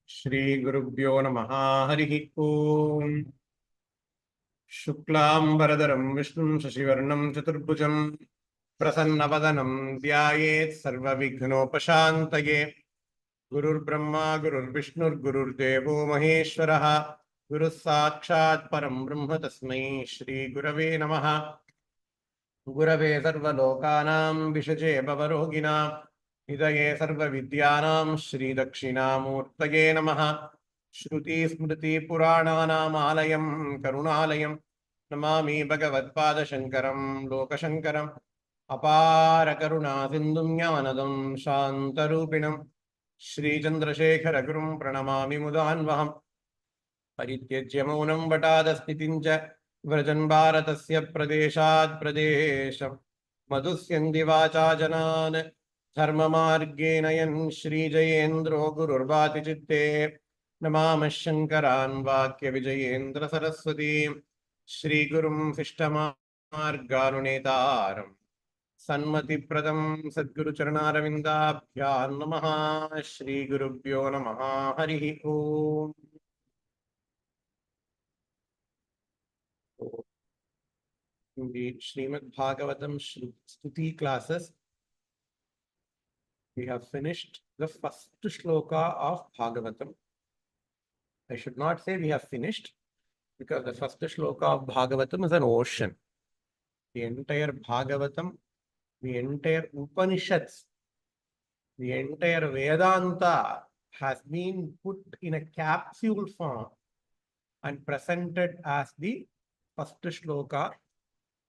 Shri Gurubhyo Namaha Harihi Om. Shuklam Varadaram Vishnum Shashivarnam Chaturbhujam Prasannapadanam Dhyayet Sarva Vighnopashantaye. Gurur Brahma Gurur Vishnur Gurur Devo Maheshwaraha Guru Sakshat Param Brahma Tasmai Shri Gurave Namaha. Gurave Sarva Lokanam Vishaje Bhavarogina Hidaye Sarva Vidyanam Shri Dakshinamurtaye Namaha. Shruti Smriti Purananam Alayam Karunalayam Namami Bhagavatpada Shankaram Lokashankaram Apara Karuna Sindhum Jnanadam Shantarupinam Shri Chandrasekhara Gurum Pranamami Mudanvaham Parityajya Maunam Vatadasmitincha Vrajan Bharatasya Pradeshat Pradesham Madhusyandi Vacha Janan Dharma Margenayan Shri Jayendro Gururvati Chitte Namama Shankaran Vakya Vijayendra Saraswati Shri Gurum Sishtamarganunetaram Sanmati Pradam Sadguru Charanaravinda Namaha Shri Gurubhyo Namaha Harihi Om. In the SrimadBhagavatam Stuthi classes, we have finished the first shloka of Bhagavatam. I should not say we have finished, because the first shloka of Bhagavatam is an ocean. The entire Bhagavatam, the entire Upanishads, the entire Vedanta has been put in a capsule form and presented as the first shloka.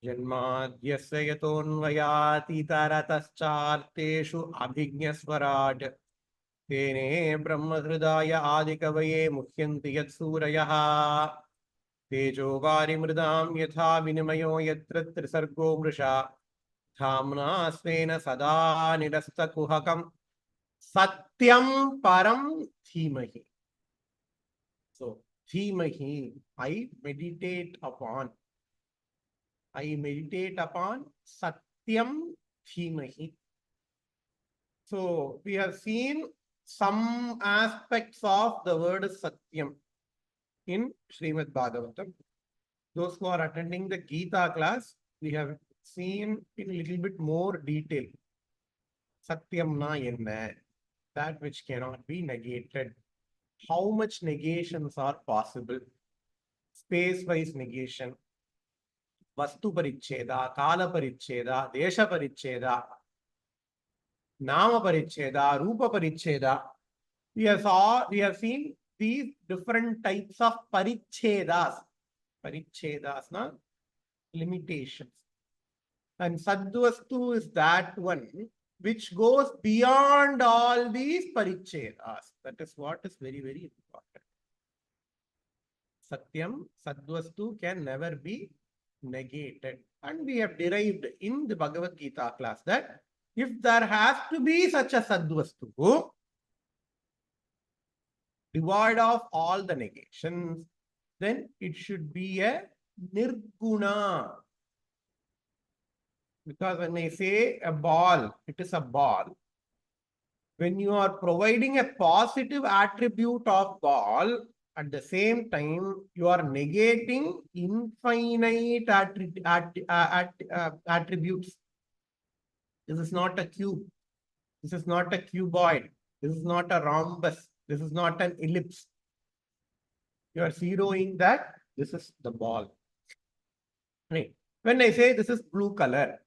Janmadhyasya yatonvayati tarataschaarteshu abhignasvarat tene brahmahridaya adikavaye muhyanti yatsurayah tejo varimridam yatha vinimayo yatra trisargo mrisha dhamna svena sada nidastakuhakam satyam param dhimahi. So, dhimahi, I meditate upon Satyam Dhimahi. So, we have seen some aspects of the word Satyam in Srimad Bhagavatam. Those who are attending the Gita class, we have seen in a little bit more detail. Satyam na enna, that which cannot be negated. How much negations are possible? Space-wise negation. Vastu Paricheda, Kala Paricheda, Desha Paricheda, Nama Paricheda, Rupa Paricheda. We have seen these different types of Parichedas. Parichedas, na? Limitations. And Sadvastu is that one which goes beyond all these Parichedas. That is what is very, very important. Satyam, Sadvastu can never be negated. And we have derived in the Bhagavad Gita class that if there has to be such a Sadvastu, devoid of all the negations, then it should be a Nirguna. Because when I say a ball, it is a ball. When you are providing a positive attribute of ball, at the same time, you are negating infinite attributes. This is not a cube. This is not a cuboid. This is not a rhombus. This is not an ellipse. You are zeroing that this is the ball. Right. When I say this is blue color,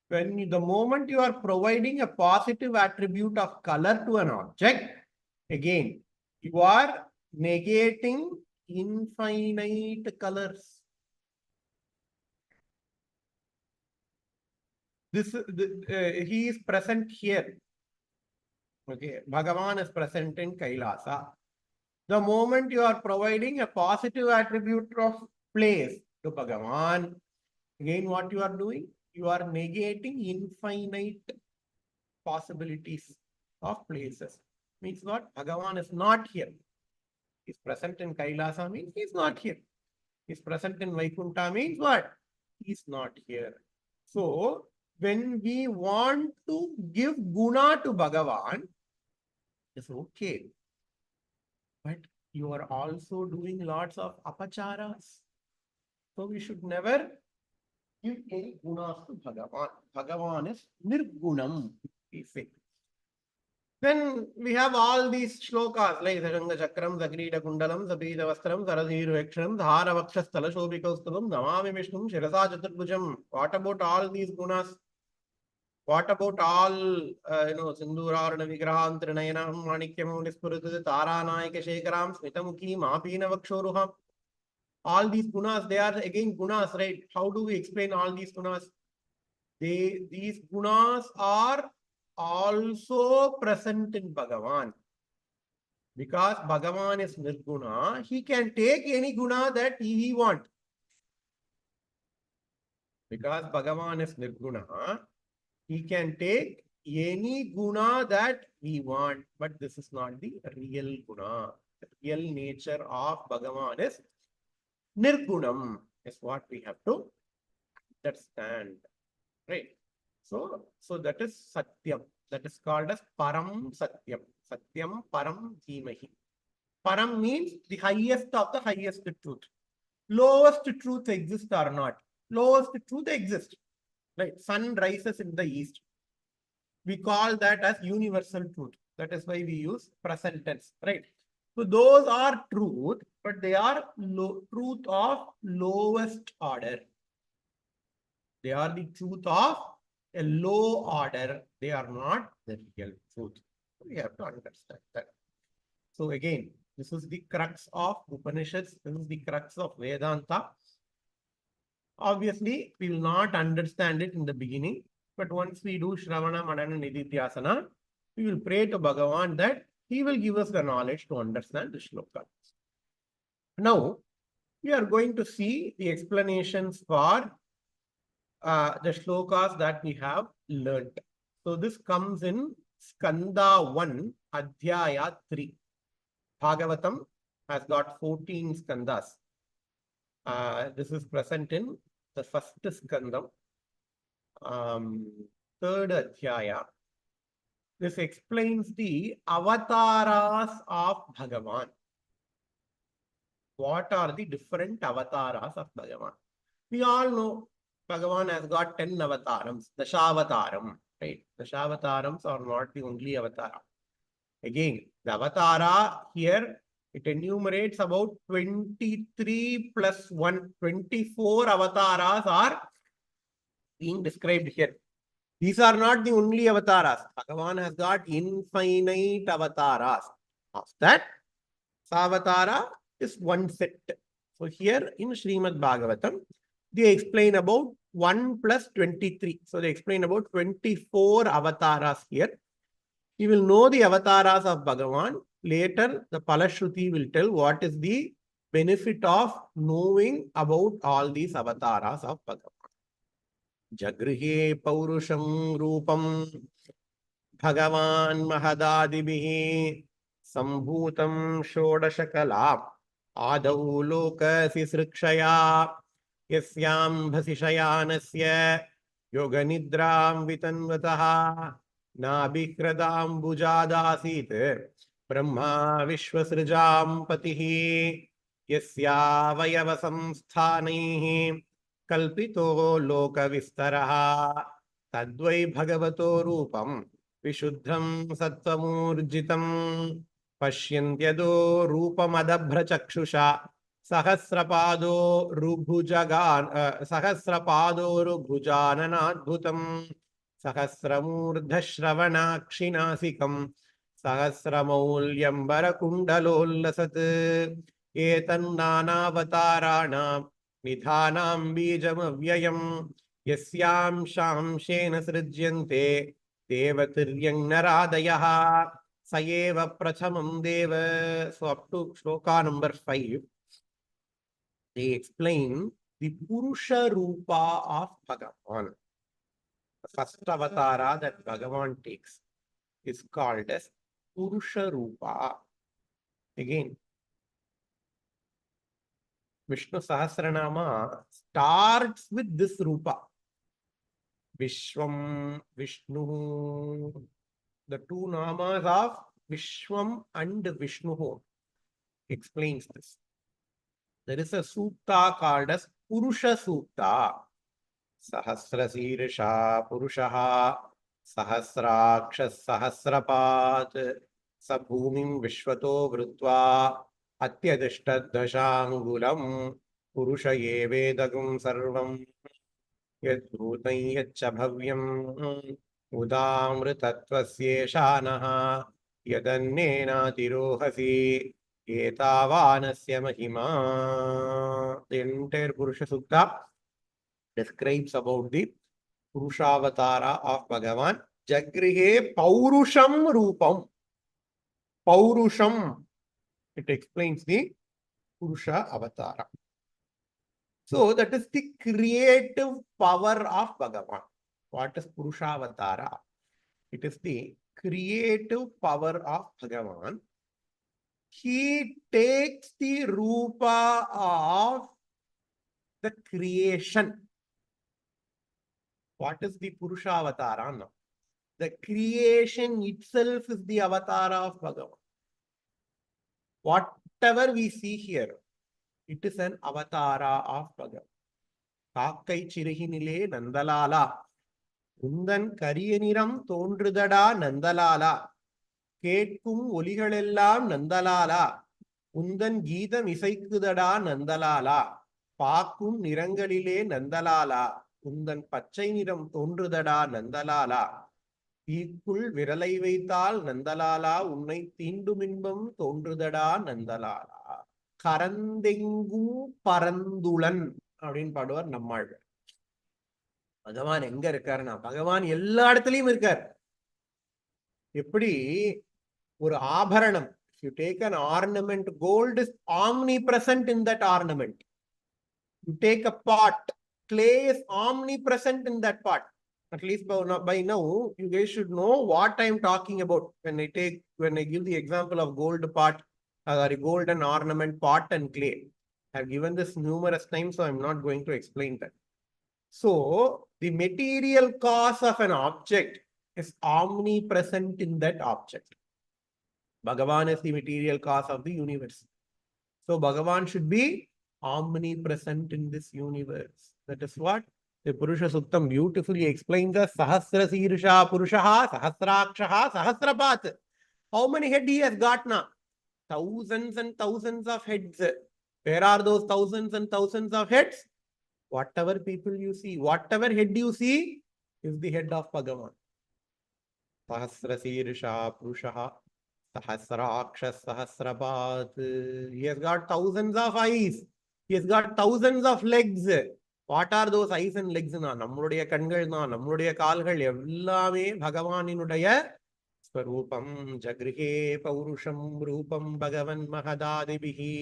the moment you are providing a positive attribute of color to an object, again, you are negating infinite colors. He is present here. Okay, Bhagavan is present in Kailasa. The moment you are providing a positive attribute of place to Bhagavan, again what you are doing? You are negating infinite possibilities of places. Means what? Bhagavan is not here. He is present in Kailasa means he is not here. He is present in Vaikuntha means what? He is not here. So, when we want to give guna to Bhagavan, it's okay. but you are also doing lots of apacharas. So we should never give any gunas to Bhagavan. Bhagavan is nirgunam, we say. Then we have all these shlokas like Saranga Chakram, Zagrida Kundalam, Sabida Vastram, Saradhiru Ekshram, Dhara Vakshas Talashobhikaustavam, Namami Vishnum, Shirasa Chaturbhujam. What about all these gunas? What about all, Sindhurarana Vigrahan, Trinayanam, Manikyam, Nispurita, Tara Naika Shekaram, Smitamuki, Mapina Vakshoruham. All these gunas, they are again gunas, right? How do we explain all these gunas? These gunas are also present in Bhagavan. Because Bhagavan is Nirguna, he can take any guna that he wants. Because Bhagavan is Nirguna, he can take any guna that we want. But this is not the real guna. The real nature of Bhagavan is Nirgunam, is what we have to understand. Right? So that is Satyam. That is called as Param Satyam. Satyam Param Dhimahi. Param means the highest of the highest truth. Lowest truth exists or not? Lowest truth exists. Right? Sun rises in the east. We call that as universal truth. That is why we use present tense. Right? So those are truth, but they are truth of lowest order. They are the truth of a low order. They are not the real truth. We have to understand that. So again, this is the crux of Upanishads. This is the crux of Vedanta. Obviously, we will not understand it in the beginning. But once we do Shravana, Manana, Nididhyasana, we will pray to Bhagavan that he will give us the knowledge to understand the shloka. Now, we are going to see the explanations for the shlokas that we have learnt. So this comes in Skanda 1, Adhyaya 3. Bhagavatam has got 14 skandas. This is present in the first skandam, third Adhyaya. This explains the avatars of Bhagavan. What are the different avatars of Bhagavan? We all know Bhagavan has got 10 avatarams, the Dashavataram, right? The Dashavatarams are not the only avatara. Again, the avatara here, it enumerates about 23 plus 1, 24 avatars are being described here. These are not the only avatars. Bhagavan has got infinite avatars. Of that, Savatara is one set. So here in Srimad Bhagavatam, they explain about 1 plus 23. So they explain about 24 avatars here. We will know the avatars of Bhagavan. Later, the Palashruti will tell what is the benefit of knowing about all these avatars of Bhagavan. Jagrihe Paurusham Rupam Bhagavan Mahadadibihi Sambhutam Shodashakala Adau Lokasi Srikshaya Yasyam Bhasishayanasya Yoganidram Vitanvataha Nabhikradam Bujadasit Brahma Vishwasrijam Patihi Yasya Vayavasam Sthanihi Kalpito Loka Vistaraha Tadvai Bhagavato Rupam Vishuddham Sattvamurjitam Pashyantyado Rupamadabhra Chakshusha Sahasrapado Rubhujananadbhutam Sahasramurdhashravanakshinaasikam Sahasramaulyambara Kundalollasat Etannanavataranam Nidhanam Bijamavyayam Yasyam Shamshena Srijyante Devatiryang Naradayaha Sayeva Prachamam Deva. So up to shloka number 5, they explain the Purusha Rupa of Bhagavan. The first avatara that Bhagavan takes is called as Purusha Rupa. Again, Vishnu Sahasranama starts with this Rupa. Vishwam, Vishnu. The two namas of Vishwam and Vishnu. explains this. There is a sutta called as Purusha Sutta. Sahasrasirsha Purushaha Sahasrakshas Sahasrapat Sabhumim Vishwato Vrutva Atyadishtadhashangulam Purusha Yevedagum Sarvam Yadbhutam Yaccha Bhavyam Udamritatvasyeshanaha Yadannena Tirohasi Etavanasya Mahima. The entire Purusha Sutta describes about the Purushavatara of Bhagavan. Jagrihe Paurusham Rupam. Paurusham. It explains the Purusha Avatara. So that is the creative power of Bhagavan. What is Purushavatara? It is the creative power of Bhagavan. He takes the Rupa of the creation. What is the Purushavatara now? The creation itself is the avatar of Bhagavan. Whatever we see here, it is an avatara of Bhagavan. Kakkai Chirihinile Nandalala. Undan Kariyaniram Tondrudada Nandalala. Ketkum Oligalellam Nandalala. Undan Geetham Isaikudada Nandalala. Pakum Nirangalile Nandalala. Undan Pachai Niram Tondrudada Nandalala. Peekul Viralai Vaital Nandalala. Unnai Tindumimbam Tondrudada Nandalala. Karandengu Parandulan. Adin Paduvar Nammal. Bhagavan எங்க இருக்காருன்னா பகவான் எல்லா இடத்துலயும் இருக்கார். எப்படி ஒரு ஆபரணம், if you take an ornament, gold is omnipresent in that ornament. You take a pot, clay is omnipresent in that pot. At least by now you guys should know what I am talking about when I give the example of gold pot, sorry, golden ornament pot and clay. I have given this numerous times, so I am not going to explain that. So the material cause of an object is omnipresent in that object. Bhagavan is the material cause of the universe. So Bhagavan should be omnipresent in this universe. That is what the Purusha Suktam beautifully explains us. Sahasrasirsha Purushaha Sahasrakshaha Sahasrapat. How many heads he has got now? Thousands and thousands of heads. Where are those thousands and thousands of heads? Whatever people you see, whatever head you see is the head of Bhagavan. Sahasrasirsha Purushaha Sahasrakshas Sahasrapat. He has got thousands of eyes. He has got thousands of legs. What are those eyes and legs? Nammuடைய கண்கள் தான், நம்முடைய கால்கள் எல்லாமே பகவானினுடைய ஸ்வரூபம். ஜக்ரிஹே பௌருஷம் ரூபம் பகவன் மகதாதிபிஹி.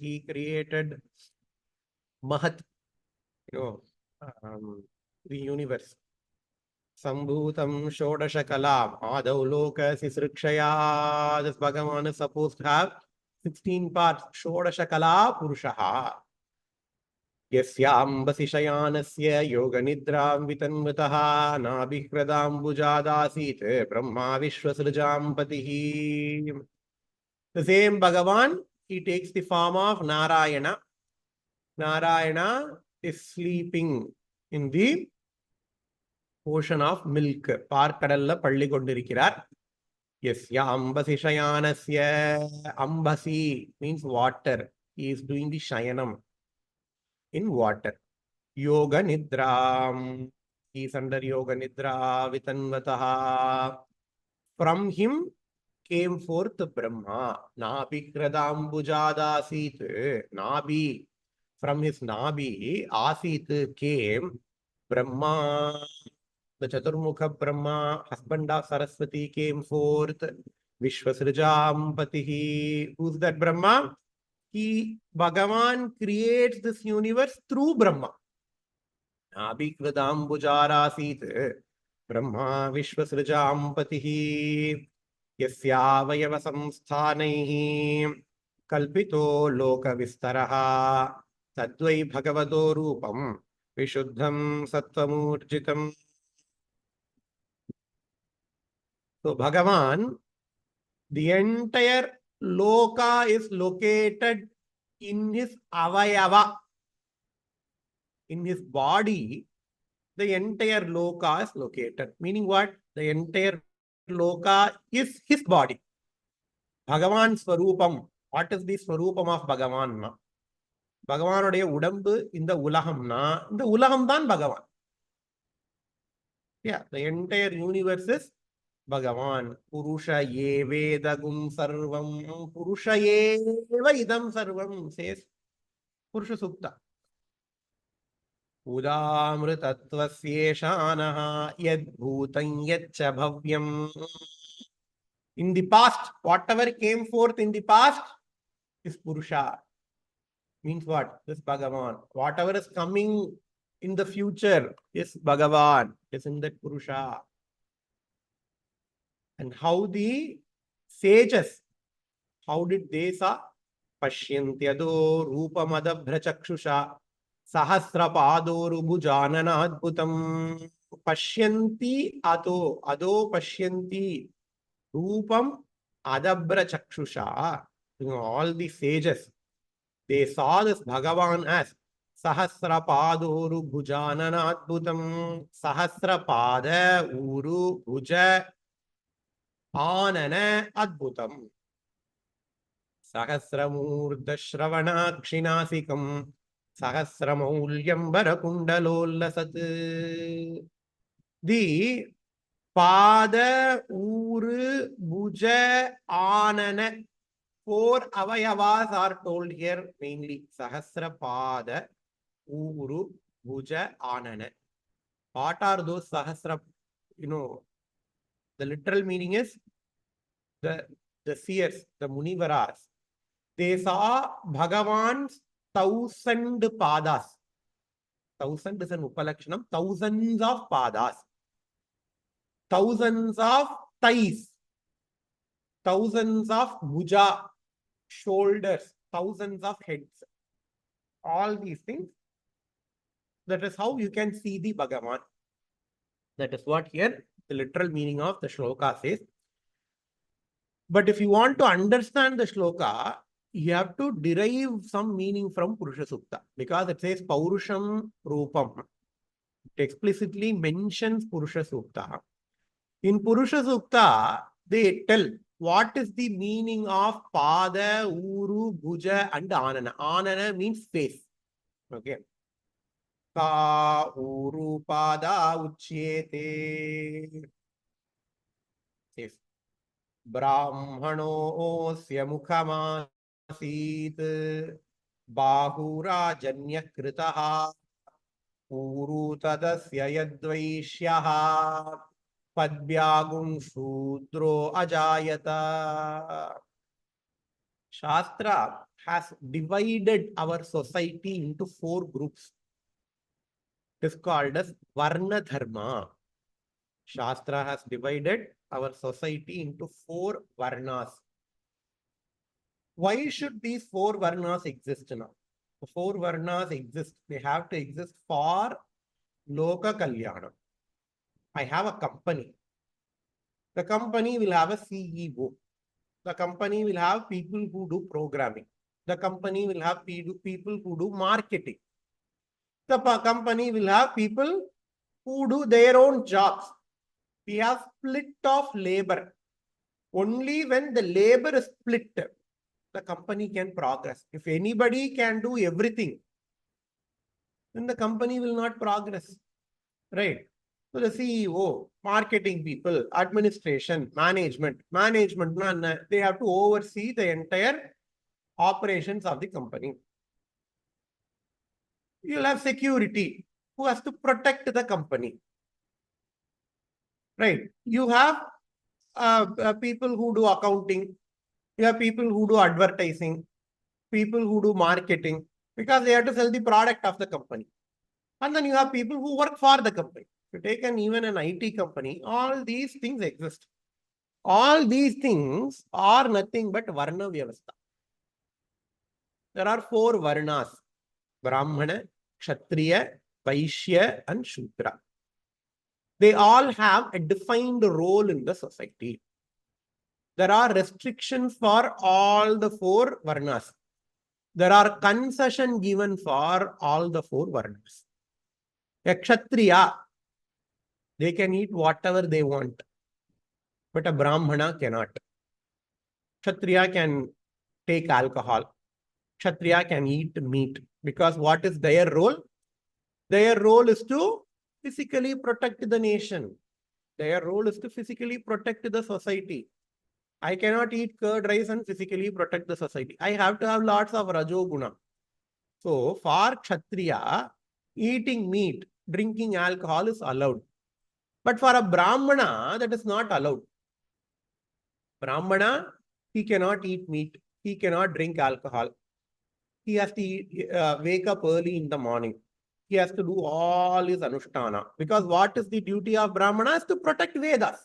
He created Mahat, the universe. Sambhutam Shodashakalam Adau Loka Sisrikshaya. This Bhagavan is supposed to have 16 parts. Shodashakala Purushaha. Yasyam Vasishayanasya Yoga Nidram Vitanvataha Nabhikradam Bujadasit Brahma Vishwasrajam Patihi. The same Bhagavan, he takes the form of Narayana. Narayana is sleeping in the ocean of milk. Parkadalla Palli Kondirikkirar. Yasya Ambasi Shayanasya. Ambasi means water. He is doing the Shayanam in water. Yoga Nidram. He is under Yoga Nidra Vitanvataha. From him came forth Brahma. Nabhikradam Bujadasit. Nabi. From his Nabi, Asit came Brahma. The Chaturmukha Brahma, husband of Saraswati, came forth. Vishwasrajam Patihi. Who's that Brahma? Bhagavan creates this universe through Brahma. Abhikradam Bujarasit Brahma Vishwasrajam Patihi. Yasyavayava samsthanaihi kalpito loka vistaraha. Tadvai Bhagavado Rupam Vishuddham Sattvamurjitam. So Bhagavan, the entire Loka is located in his avayava. In his body, the entire loka is located. Meaning what? The entire loka is his body. Bhagavan Swarupam. What is the Swarupam of Bhagavan? Bhagavanudaya udambu in the Ulahamna. The Ulaham than Bhagavan. Yeah, the entire universe is Bhagavan. Purusha ye vedagum sarvam. Purusha eva idam sarvam, says Purusha Sukta. Udamritatvasyeshanaha yadbhutam yaccha bhavyam. In the past, whatever came forth in the past is Purusha. Means what? This Bhagavan. Whatever is coming in the future is Bhagavan. Is in that Purusha. And how the sages, how did they saw? Pashyantyado rupamadabhrachakshusa sahasra padoru bhujanana adbhutam. Pashyanti ado pashyanti rupam adabhrachakshusa. All the sages, they saw this Bhagavan as Sahasra Padoru Bhujanana Adbhutam. Sahasra Pada Uru Bhuja Anana Adbhutam. Sahasramurda Shravana Kshinasikam. Sahasramaulyam Barakundalolasat. The Pada Uru Bhuja Anana. 4 avayavas are told here mainly. Sahasra Pada Uru Bhuja Anana. What are those Sahasra? The literal meaning is the seers, the Munivaras. They saw Bhagavan's 1,000 padas. 1,000 is an upalakshanam. Thousands of padas. Thousands of thighs. Thousands of bhuja, shoulders. Thousands of heads. All these things. That is how you can see the Bhagavan. That is what here the literal meaning of the shloka says. But if you want to understand the shloka, you have to derive some meaning from Purusha Sukta. Because it says Paurusham Rupam. It explicitly mentions Purusha Sukta. In Purusha Sukta, they tell what is the meaning of Pada, Uru, Bhuja and Anana. Anana means face. Okay. Ka Uru Pada Uchyete. Says Brahmano Osya Mukhamasit Bahura Janya Kritaha Uru Tadasya Yadvaishyaha Padbyagum Shudro Ajayata. Shastra has divided our society into 4 groups. It is called as Varna Dharma. Shastra has divided our society into 4 Varnas. Why should these 4 Varnas exist now? The 4 Varnas exist. They have to exist for Loka Kalyana. I have a company. The company will have a CEO. The company will have people who do programming. The company will have people who do marketing. The company will have people who do their own jobs. We have split of labor. Only when the labor is split, the company can progress. If anybody can do everything, then the company will not progress. Right? So the CEO, marketing people, administration, management, they have to oversee the entire operations of the company. You'll have security, who has to protect the company. Right? You have people who do accounting. You have people who do advertising, people who do marketing, because they have to sell the product of the company. And then you have people who work for the company. If you take even an IT company, all these things exist. All these things are nothing but Varna Vyavastha. There are 4 Varnas: Brahmana, Kshatriya, Vaishya and Shudra. They all have a defined role in the society. there are restrictions for all the four varnas. There are concession given for all the four varnas. A Kshatriya, they can eat whatever they want, but a Brahmana cannot. Kshatriya can take alcohol. Kshatriya can eat meat. Because what is their role? Their role is to physically protect the nation. Their role is to physically protect the society. I cannot eat curd rice and physically protect the society. I have to have lots of Rajoguna. So for Kshatriya, eating meat, drinking alcohol is allowed. But for a Brahmana, that is not allowed. Brahmana, he cannot eat meat. He cannot drink alcohol. He has to wake up early in the morning. He has to do all his Anushtana. Because what is the duty of Brahmana? Is to protect Vedas.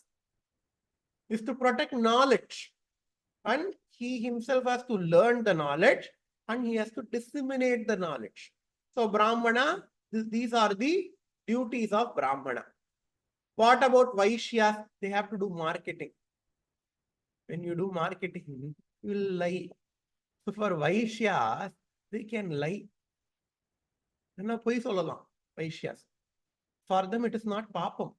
Is to protect knowledge. And he himself has to learn the knowledge and he has to disseminate the knowledge. So Brahmana, these are the duties of Brahmana. What about Vaishyas? They have to do marketing. When you do marketing, you will lie. So for Vaishyas, they can lie. Vaishyas. For them, it is not papam.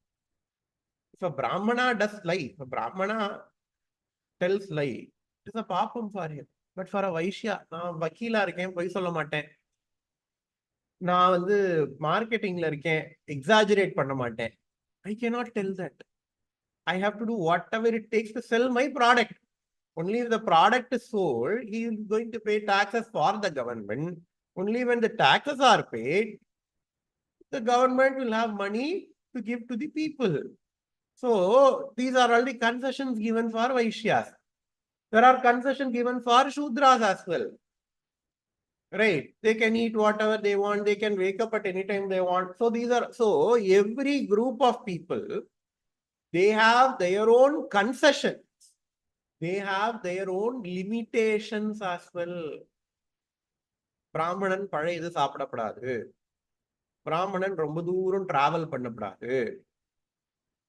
If a Brahmana does lie, if a Brahmana tells lie, it is a papam for him. But for a Vaishya, நான் வக்கீலா இருக்கேன், பொய் சொல்ல மாட்டேன். நான் வந்து மார்க்கெட்டிங்ல இருக்கேன், exaggerate பண்ண மாட்டேன். I cannot tell that. I have to do whatever it takes to sell my product. Only if the product is sold, he is going to pay taxes for the government. Only when the taxes are paid, the government will have money to give to the people. So these are all the concessions given for Vaishyas. There are concessions given for Shudras as well. Right? They can eat whatever they want. They can wake up at any time they want. So every group of people, they have their own concessions. They have their own limitations as well. Brahmanan பழையது சாப்பிடப்படாது. Brahmanan ரொம்ப தூரம் travel பண்ணப்படாது.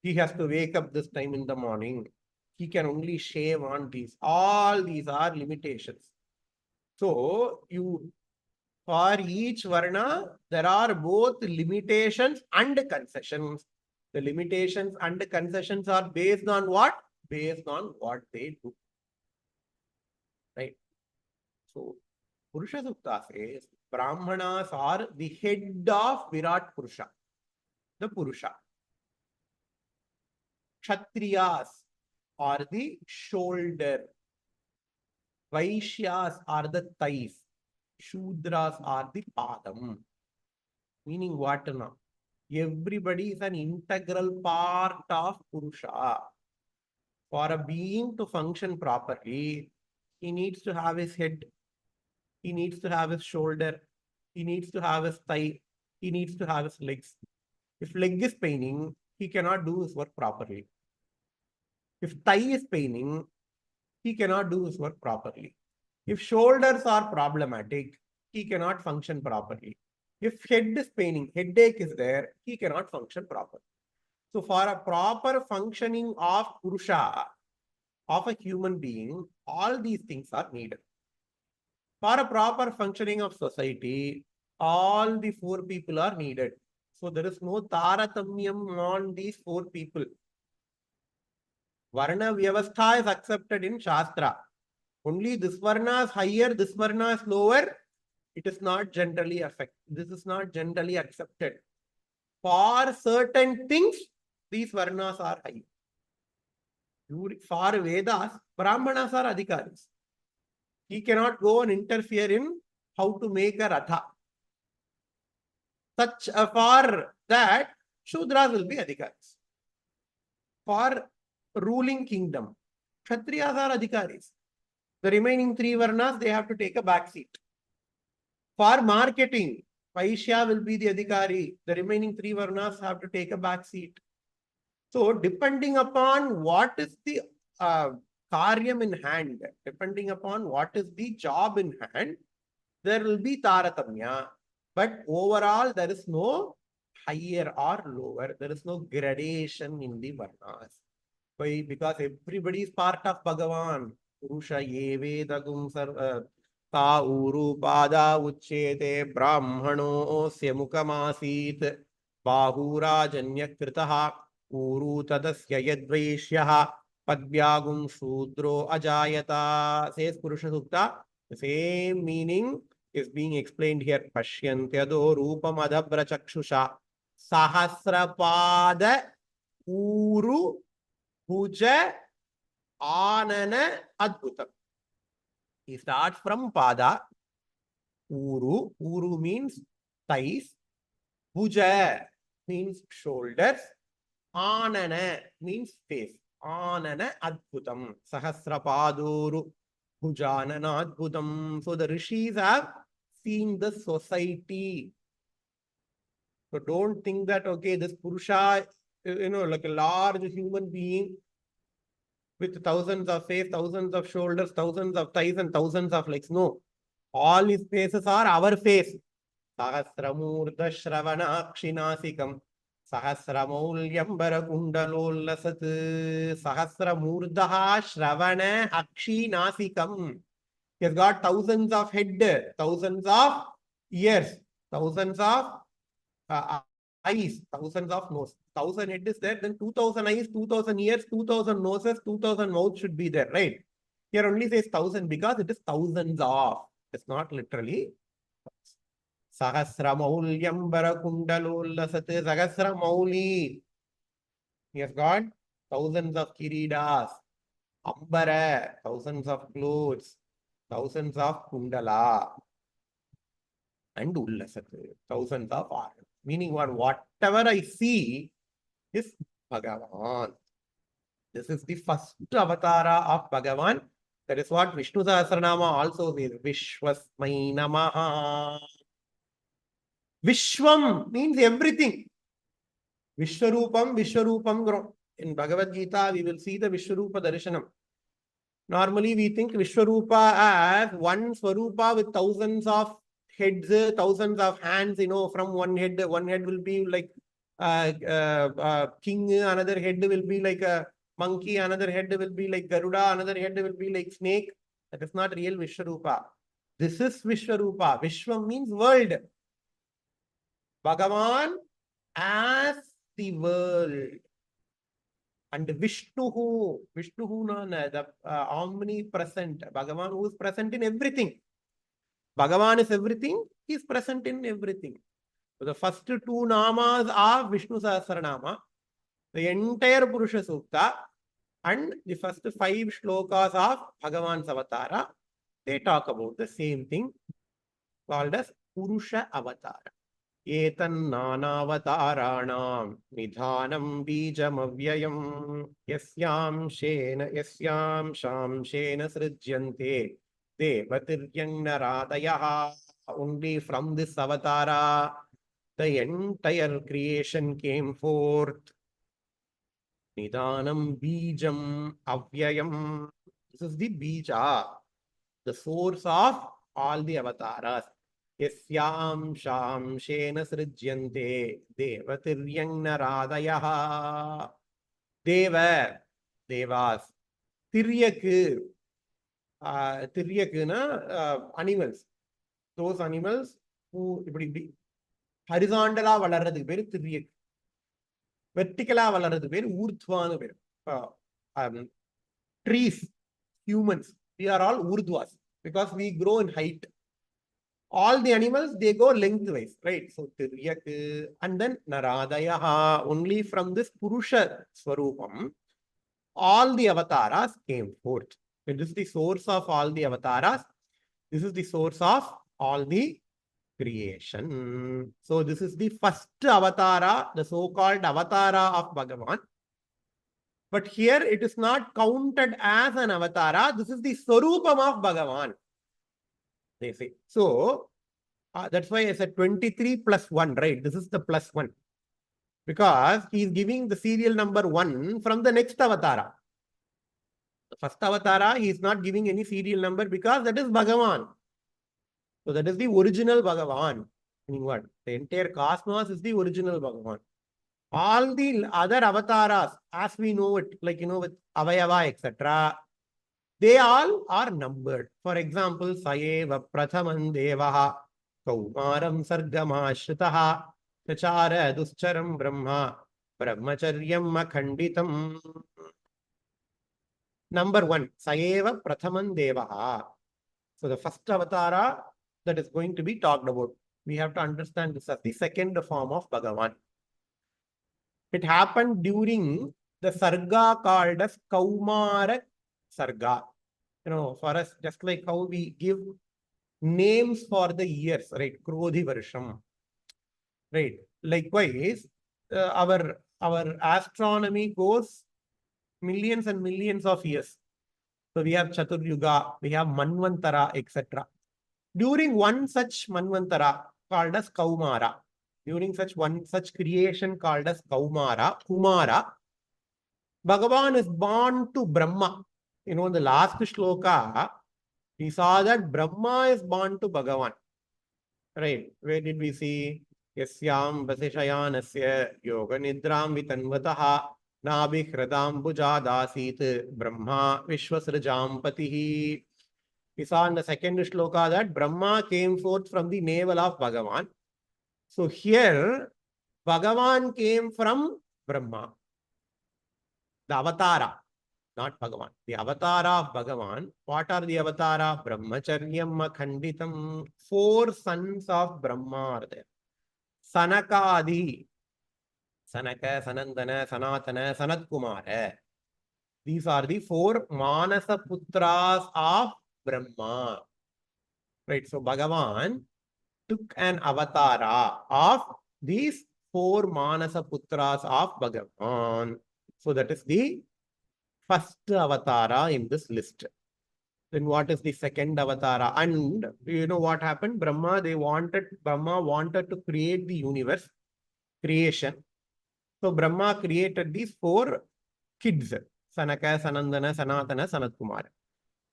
He has to wake up this time in the morning. He can only shave on these. All these are limitations. So for each varna, there are both limitations and concessions. The limitations and the concessions are based on what? Based on what they do. Right? So Purusha Sukta says, Brahmanas are the head of Virat Purusha, the Purusha. Kshatriyas are the shoulder. Vaishyas are the thighs. Shudras are the padam. Meaning what now? Everybody is an integral part of Purusha. For a being to function properly, he needs to have his head. He needs to have his shoulder. He needs to have his thigh. He needs to have his legs. If leg is paining, he cannot do his work properly. If thigh is paining, he cannot do his work properly. If shoulders are problematic, he cannot function properly. If head is paining, headache is there, he cannot function properly. So for a proper functioning of Purusha, of a human being, all these things are needed. For a proper functioning of society, all the four people are needed. So there is no taratamyam on these four people. Varna Vyavastha is accepted in Shastra. Only this Varna is higher, this Varna is lower. It is not generally affected. This is not generally accepted. For certain things, these Varnas are high. For Vedas, Brahmanas are adhikaris. He cannot go and interfere in how to make a ratha. For that, Shudras will be adhikaris. For ruling kingdom, Kshatriyas are adhikaris. The remaining three Varnas, they have to take a back seat. For marketing, Vaishya will be the adhikari. The remaining three Varnas have to take a back seat. So depending upon what is the karyam in hand, depending upon what is the job in hand, there will be taratamya. But overall, there is no higher or lower. There is no gradation in the Varnas. Why? Because everybody is part of Bhagavan. Purusha yevedagum sarva ta uru pada uchyete brahmano osya mukamasit bahurajanya kritaha uru tadasya yadvaishyaha padvyagum sudro ajayata. Says Purusha Sukta. The same meaning is being explained here. Pashyantyado rupam adabra chakshusha sahasrapada uru Puja Anana Adbhutam. He starts from Pada. Uru. Uru means thighs. Bhuja means shoulders. Anana means face. Anana Adbhutam. Sahasrapaduru. Bhujanana Adbhutam. So the rishis have seen the society. So don't think that, okay, this Purusha, like a large human being with thousands of face, thousands of shoulders, thousands of thighs, and thousands of legs. No. All his faces are our face. Sahasramurtha Shravana Akshinasikam. Sahasramaulyambara Kundalolasat. Sahasramurtha Shravana Akshinasikam. He has got thousands of head, thousands of ears, thousands of eyes, thousands of nose. 1,000 head is there, then 2,000 eyes, 2,000 ears, 2,000 noses, 2,000 mouths should be there, right? Here only says 1,000 because it is thousands of. It's not literally. Sahasramaulyambara kundalolasat. Sahasramauli. He has got thousands of kiridas. Ambara, thousands of clothes, thousands of kundala. And ullasat, thousands of arms. Meaning what? Whatever I see is Bhagavan. This is the first avatara of Bhagavan. That is what Vishnu Sahasranama also says. Vishwasmai Namaha. Vishwam means everything. Vishwarupam, Vishwarupam. In Bhagavad Gita, we will see the Vishwarupa Darshanam. Normally, we think Vishwarupa as one Swarupa with thousands of heads, thousands of hands, from one head will be like king, another head will be like a monkey, another head will be like Garuda, another head will be like snake. That is not real Vishwarupa. This is Vishwarupa. Vishwam means world. Bhagavan as the world. And Vishnuhu, the omnipresent, Bhagavan who is present in everything. Bhagavan is everything, he is present in everything. So the first two namas are Vishnu Sahasranama, the entire Purusha Sukta, and the first 5 shlokas of Bhagavan's Avatara, they talk about the same thing called as Purusha Avatara. Etan nanavataranam nidhanam bijamavyayam yasyam shamshena srijyante devatiryangnaradayaha. Only from this avatara, the entire creation came forth. Nidhanam bijam avyayam. This is the bija, the source of all the avatars. Yasyam shamshena srijyante devatiryangnaradayaha. Devas. Tiryaku. Tiryakuna animals. Those animals who horizontala valarradhukku peru tiryak. Verticala valarradhukku peru urdhvanu peru. Trees, humans, we are all urdhvas because we grow in height. All the animals, they go lengthwise, right? So, Tiryak, and then Naradayaha, only from this Purusha Swarupam, all the avatars came forth. This is the source of all the avatars. This is the source of all the creation. So, this is the first avatara, the so-called avatara of Bhagavan. But here it is not counted as an avatara. This is the Swarupam of Bhagavan. They say. So, that's why I said 23 plus 1, right? This is the plus 1. Because he is giving the serial number 1 from the next avatara. The first avatara, he is not giving any serial number because that is Bhagavan. So, that is the original Bhagavan. Meaning what? The entire cosmos is the original Bhagavan. All the other avatars, as we know it, like, with Avayava, etc., they all are numbered. For example, Sayeva Prathaman Devaha, Kaumaram Sargamashritaha, Chachara Duscharam Brahma, Brahmacharyam Akhanditam. Number 1, Sayeva Prathaman Devaha. So the first avatara that is going to be talked about. We have to understand this as the second form of Bhagavan. It happened during the Sarga called as Kaumara Sarga. For us, just like how we give names for the years, right? Krodhi Varsham, right? Likewise, our astronomy goes millions and millions of years. So we have Chaturyuga, we have Manvantara, etc. During one such Manvantara called as Kaumara, during such creation called as Kumara, Bhagavan is born to Brahma. In the last shloka, we saw that Brahma is born to Bhagavan. Right. Where did we see? Yasyam Vasishayanasya Yoga Nidram Vitanvataha Nabhi Hradam Bujadasit Brahma Vishwasrajam Patihi. We saw in the second shloka that Brahma came forth from the navel of Bhagavan. So here, Bhagavan came from Brahma. The avatara, not Bhagavan. The avatara of Bhagavan. What are the avatara? Brahmacharyam Akhanditam. 4 sons of Brahma are there. Sanakadi. Sanaka, Sanandana, Sanatana, Sanatkumara. These are the 4 Manasa Putras of Brahma. Right. So Bhagavan took an avatara of these 4 Manasa Putras of Bhagavan. So that is the first avatara in this list. Then what is the second avatara? And you know what happened? Brahma wanted to create the universe, creation. So Brahma created these 4 kids, Sanaka, Sanandana, Sanatana, Sanatkumara.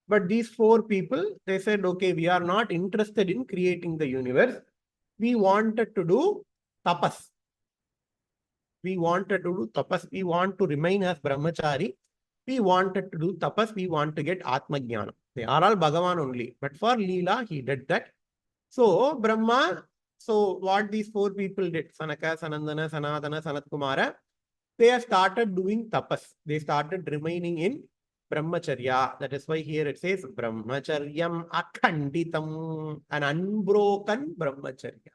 But these 4 people, they said, okay, we are not interested in creating the universe. We wanted to do tapas. We wanted to do tapas. We want to remain as brahmachari. We wanted to do tapas. We want to get Atma Jnana. They are all Bhagavan only. But for Leela, he did that. So Brahma, so what these 4 people did, Sanaka, Sanandana, Sanatana, Sanatkumara, they have started doing tapas. They started remaining in Brahmacharya. That is why here it says Brahmacharyam Akhanditam, an unbroken Brahmacharya.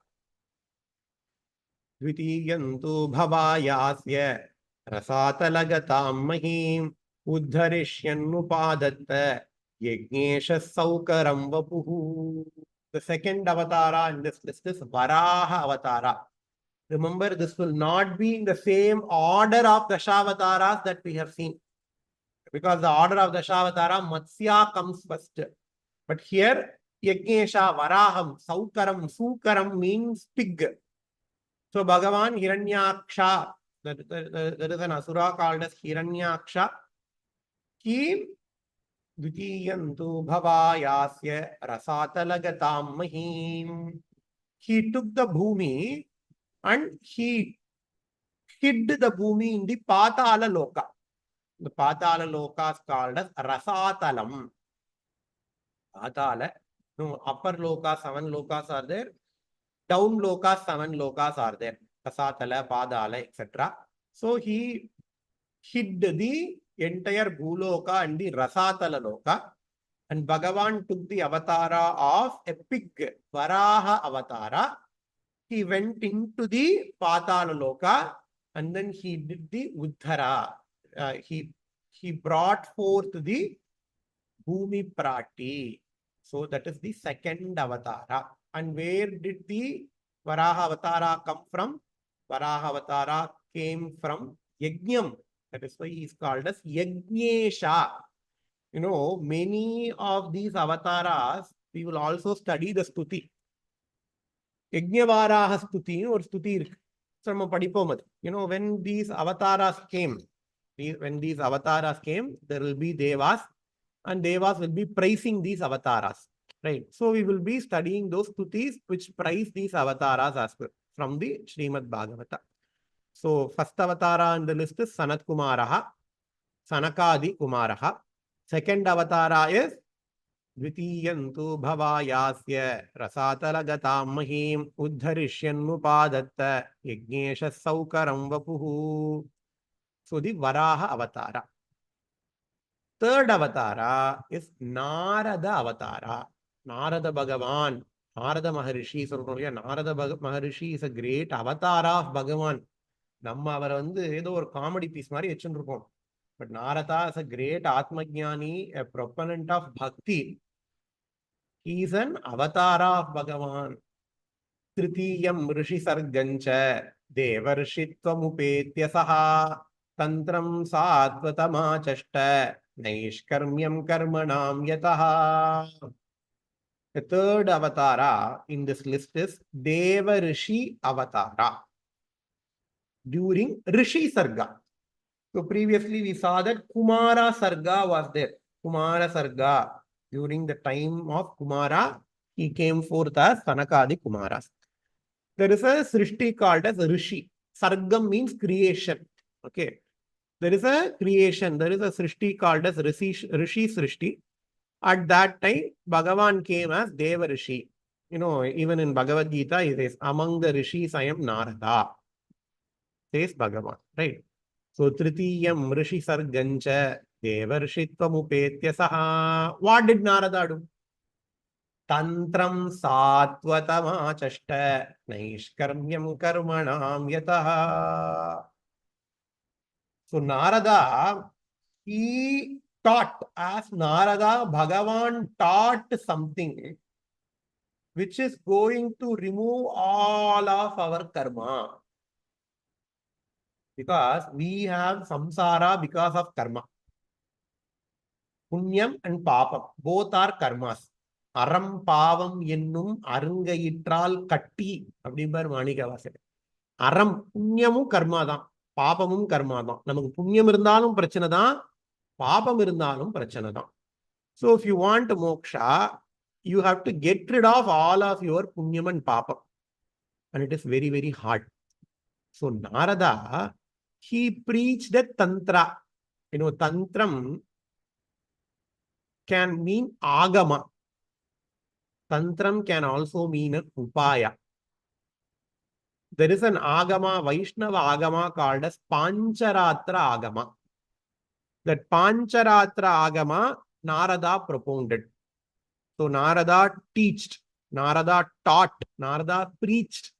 Dvitiyantu bhavayasya rasatalagatam mahim uddharishyannupadatta yajnesha saukaram vapuhu. The second avatara in this list is Varaha avatara. Remember, this will not be in the same order of Dashavataras that we have seen. Because the order of Dashavatara, Matsya comes first. But here, Yajnesha, Varaham, Saukaram, Sukaram means pig. So Bhagavan Hiranyaksha, there is an asura called as Hiranyaksha. He Dvitiyantu bhavayasya rasatalagatam mahim. He took the bhumi and he hid the bhumi in the Patala Loka. The Patala Loka is called as Rasatalam. Patala. No, upper Loka, 7 lokas are there. Down Loka, 7 lokas are there. Rasatala, Padala, etc. So he hid the entire Bhuloka and the Rasatala Loka. And Bhagavan took the avatara of a pig, Varaha avatara. He went into the Patala Loka and then he did the Uddhara. He brought forth the Bhumi Prati. So that is the second avatara. And where did the Varaha avatara come from? Varaha avatara came from Yajnam. That is why he is called as Yajnesha. Many of these avatars, we will also study the Stuthi. Yajnavaraha Stuthi or Stuthi. When these avatars came, there will be Devas, and Devas will be praising these avatars. Right. So we will be studying those Stutis which praise these avatars as well from the SrimadBhagavatha. So first avatara in the list is Sanat Kumaraha, Sanakadi Kumaraha. Second avatara is Dvitiyantu Bhavayasya Rasatalagatam Mahim Uddharishyannupadatta Yajnesha Saukaram Vapuhu. So the Varaha avatara. Third avatara is Narada avatara. Narada Bhagavan. Narada Maharishi. Narada Maharishi is a great avatar of Bhagavan. நம்ம அவரை ஏதோ ஒரு comedy piece மாதிரி வச்சுருக்கோம். But Narada is a great Atmajnani, a proponent of Bhakti. He is an avatar of Bhagavan. Tritiyam Rishi Sargancha Devarshitvam Saha Tantram Satvatama Chashta Naishkarmyam Karmanam Yataha. The third avatara in this list is Devarishi Avatara during Rishi Sarga. So previously we saw that Kumara Sarga was there. Kumara Sarga. During the time of Kumara, he came forth as Sanakadi Kumaras. There is a Srishti called as Rishi. Sargam means creation. Okay. There is a creation. There is a Srishti called as Rishi Srishti. At that time, Bhagavan came as Deva Rishi. You know, even in Bhagavad Gita, he says, among the Rishis, I am Narada. Says Bhagavan. Right. So, Tritiyam Rishi Sargancha Devarshitvam Saha. What did Narada do? Tantram Satvatama Chashta Naishkarmyam Karmanam Yataha. So, Narada, he taught, as Narada, Bhagavan taught something which is going to remove all of our karma. Because we have samsara because of karma. Punyam and papam, both are karmas. Aram pavam yennum arungayitral katti. Abdimbar Manika Vasile. Aram punyamu karma da, papamum karma da. Namak punyam irundalum prachana da, papam irundalum prachana da. So if you want moksha, you have to get rid of all of your punyam and papam. And it is very, very hard. So Narada, he preached the tantra. You know, tantram can mean agama. Tantram can also mean an upaya. There is an agama, Vaishnava agama called as Pancharatra agama. That Pancharatra agama, Narada propounded. So Narada teached, Narada taught, Narada preached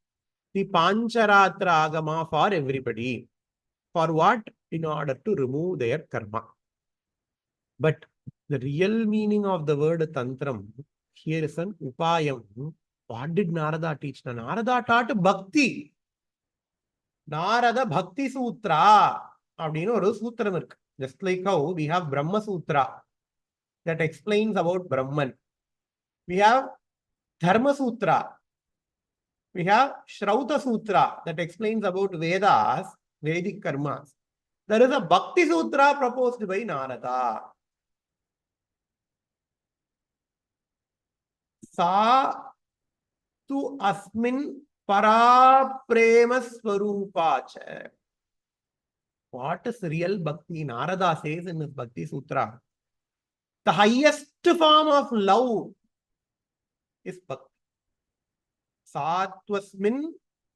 the Pancharatra agama for everybody. For what? In order to remove their karma. But the real meaning of the word tantram here is an upayam. What did Narada teach? Narada taught bhakti. Narada Bhakti Sutra. Just like how we have Brahma Sutra that explains about Brahman. We have Dharma Sutra. We have Shrauta Sutra that explains about Vedas, Vedic karmas. There is a Bhakti Sutra proposed by Narada. Sa tu asmin paraprema swarupacha. What is real bhakti? Narada says in his Bhakti Sutra, the highest form of love is bhakti. Satvasmin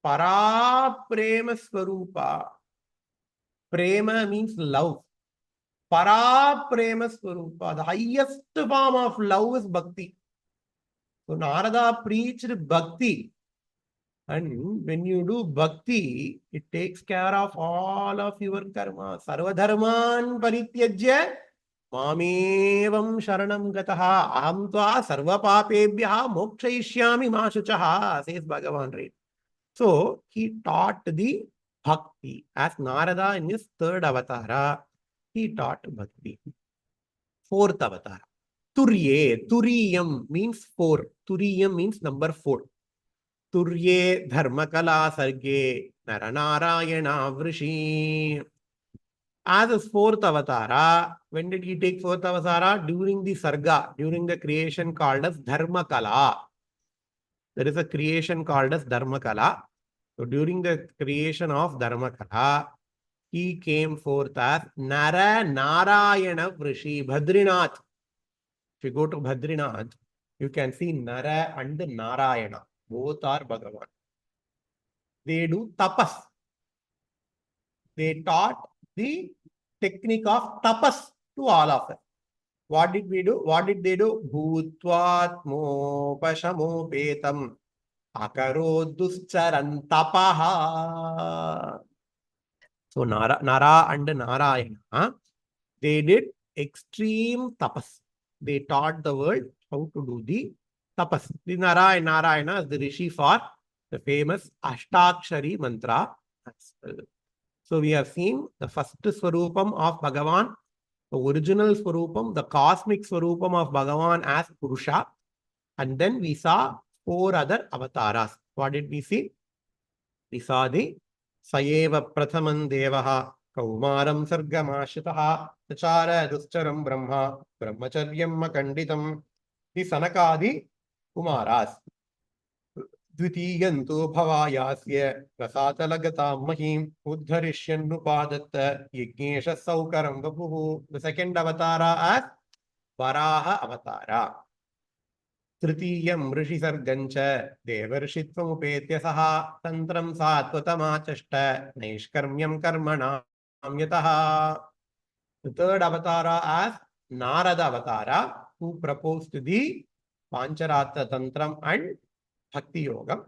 paraprema swarupa. Prema means love. Paraprema swarupa. The highest form of love is bhakti. So Narada preached bhakti. And when you do bhakti, it takes care of all of your karma. Sarvadharman parityajya mamevam sharanam gataha aham tva sarvapapebhyaha mokshayishyami ma shuchaha, says Bhagavan, right? So he taught the bhakti. As Narada in his third avatara, he taught bhakti. Fourth avatara, Turye. Turiyam means four. Turiyam means number 4. Turye Dharmakala Sarge Naranarayana Vrishi. As his fourth avatara, when did he take fourth avatara? During the Sarga, during the creation called as Dharmakala. There is a creation called as Dharmakala. So during the creation of Dharmakala, he came forth as Nara Narayana Vrishi Badrinath. If you go to Badrinath, you can see Nara and Narayana. Both are Bhagavan. They do tapas. They taught the technique of tapas to all of us. What did we do? What did they do? Bhutvatmo pashamo petam akaro duscharan tapaha. So Nara and Narayana, they did extreme tapas. They taught the world how to do the tapas. The Narayana is the rishi for the famous Ashtakshari mantra. So we have seen the first Swarupam of Bhagavan, the original Swarupam, the cosmic Swarupam of Bhagavan as Purusha. And then we saw 4 other avatars. What did we see? We saw the Sayeva Prathaman Devaha, Kaumaram Sargamashitaha, Chara Duscharam Brahma, Brahmacharyam Makanditam, the Sanakadi Kumaras. Dvitiyanto bhavayasya rasatalagatam mahim uddharishyannupadatta yajnesha saukaram vapuhu. The second avatara as Varaha avatara. Tritiyam rishi sargancha devarshitvam saha tantram satvatamachashta naishkarmyam karmanam yataha. The third avatara as Narada avatara, who proposed the Pancharatha Tantram and Bhakti Yogam.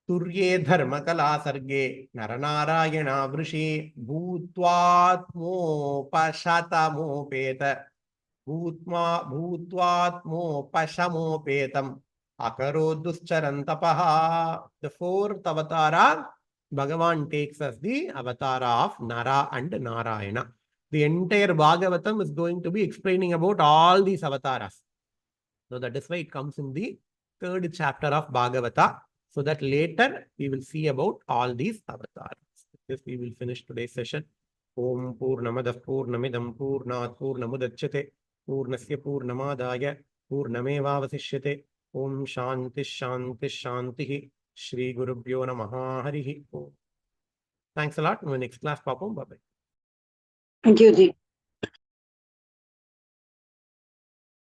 Turye dharma kala sarge naranarayana vrishi bhutvatmo pashatamo peta bhutvatmo pashamo petam akaro duscharantapaha. The 4th avatara, Bhagavan takes us the avatara of Nara and Narayana. The entire Bhagavatam is going to be explaining about all these avatars. So that is why it comes in the 3rd chapter of Bhagavata. So that later we will see about all these avatars. With this we will finish today's session. Om Purnamadah Purnamidam Purnat Purnamudachyate Purnasya Purnamadaya Purnamevavasishyate. Om Shanti Shanti Shanti Shri Gurubhyo Namaha Harihi Om. Thanks a lot. In the next class, Papam. Bye-bye. Thank you, Ji.